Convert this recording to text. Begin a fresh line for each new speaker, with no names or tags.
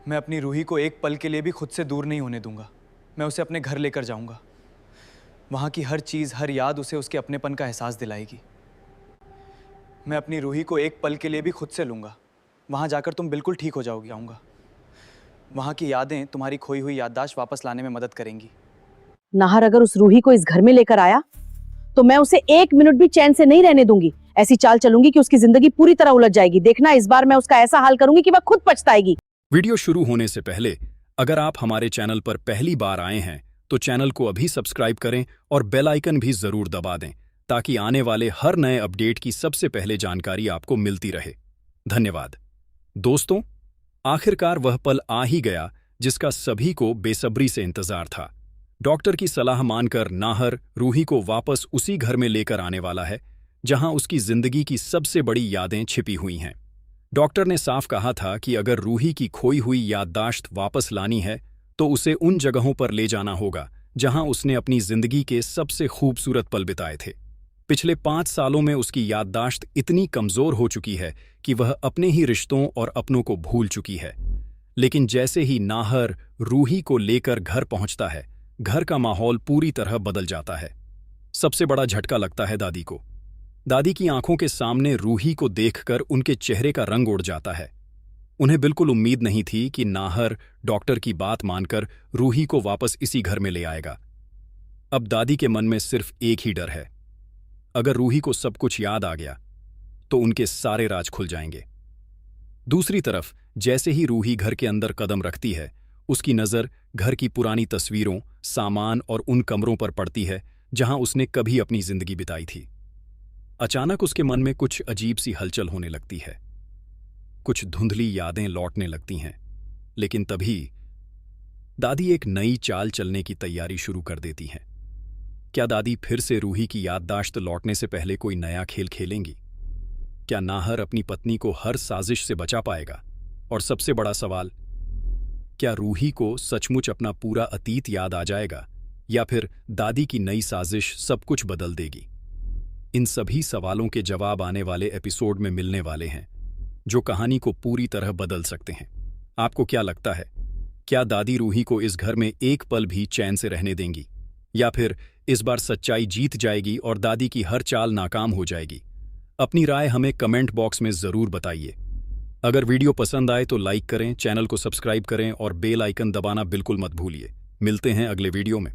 मैं अपनी रूही को एक पल के लिए भी खुद से दूर नहीं होने दूंगा। मैं उसे अपने घर लेकर जाऊंगा। वहाँ की हर चीज़, हर याद उसे उसके अपनेपन का एहसास दिलाएगी। मैं अपनी रूही को एक पल के लिए भी खुद से लूँगा। वहाँ जाकर तुम बिल्कुल ठीक हो जाओगी। आऊँगा। वहाँ की यादें तुम्हारी खोई हुई याददाश्त वापस लाने में मदद करेंगी।
नाहर अगर उस रूही को इस घर में लेकर आया तो मैं उसे एक मिनट भी चैन से नहीं रहने दूंगी। ऐसी चाल चलूंगी कि उसकी जिंदगी पूरी तरह उलझ जाएगी। देखना, इस बार मैं उसका ऐसा हाल करूंगी कि वह खुद पछताएगी।
वीडियो शुरू होने से पहले अगर आप हमारे चैनल पर पहली बार आए हैं तो चैनल को अभी सब्सक्राइब करें और बेल आइकन भी जरूर दबा दें ताकि आने वाले हर नए अपडेट की सबसे पहले जानकारी आपको मिलती रहे। धन्यवाद। दोस्तों, आखिरकार वह पल आ ही गया जिसका सभी को बेसब्री से इंतजार था। डॉक्टर की सलाह मानकर नाहर रूही को वापस उसी घर में लेकर आने वाला है जहां उसकी जिंदगी की सबसे बड़ी यादें छिपी हुई हैं। डॉक्टर ने साफ कहा था कि अगर रूही की खोई हुई याददाश्त वापस लानी है तो उसे उन जगहों पर ले जाना होगा जहां उसने अपनी जिंदगी के सबसे खूबसूरत पल बिताए थे। पिछले 5 सालों में उसकी याददाश्त इतनी कमजोर हो चुकी है कि वह अपने ही रिश्तों और अपनों को भूल चुकी है। लेकिन जैसे ही नाहर रूही को लेकर घर पहुंचता है, घर का माहौल पूरी तरह बदल जाता है। सबसे बड़ा झटका लगता है दादी को। दादी की आंखों के सामने रूही को देखकर उनके चेहरे का रंग उड़ जाता है। उन्हें बिल्कुल उम्मीद नहीं थी कि नाहर डॉक्टर की बात मानकर रूही को वापस इसी घर में ले आएगा। अब दादी के मन में सिर्फ एक ही डर है, अगर रूही को सब कुछ याद आ गया तो उनके सारे राज खुल जाएंगे। दूसरी तरफ जैसे ही रूही घर के अंदर कदम रखती है, उसकी नज़र घर की पुरानी तस्वीरों, सामान और उन कमरों पर पड़ती है जहां उसने कभी अपनी जिंदगी बिताई थी। अचानक उसके मन में कुछ अजीब सी हलचल होने लगती है। कुछ धुंधली यादें लौटने लगती हैं। लेकिन तभी दादी एक नई चाल चलने की तैयारी शुरू कर देती हैं। क्या दादी फिर से रूही की याददाश्त लौटने से पहले कोई नया खेल खेलेंगी? क्या नाहर अपनी पत्नी को हर साजिश से बचा पाएगा? और सबसे बड़ा सवाल, क्या रूही को सचमुच अपना पूरा अतीत याद आ जाएगा या फिर दादी की नई साजिश सब कुछ बदल देगी? इन सभी सवालों के जवाब आने वाले एपिसोड में मिलने वाले हैं, जो कहानी को पूरी तरह बदल सकते हैं। आपको क्या लगता है, क्या दादी रूही को इस घर में एक पल भी चैन से रहने देंगी या फिर इस बार सच्चाई जीत जाएगी और दादी की हर चाल नाकाम हो जाएगी? अपनी राय हमें कमेंट बॉक्स में जरूर बताइए। अगर वीडियो पसंद आए तो लाइक करें, चैनल को सब्सक्राइब करें और बेल आइकन दबाना बिल्कुल मत भूलिए। मिलते हैं अगले वीडियो में।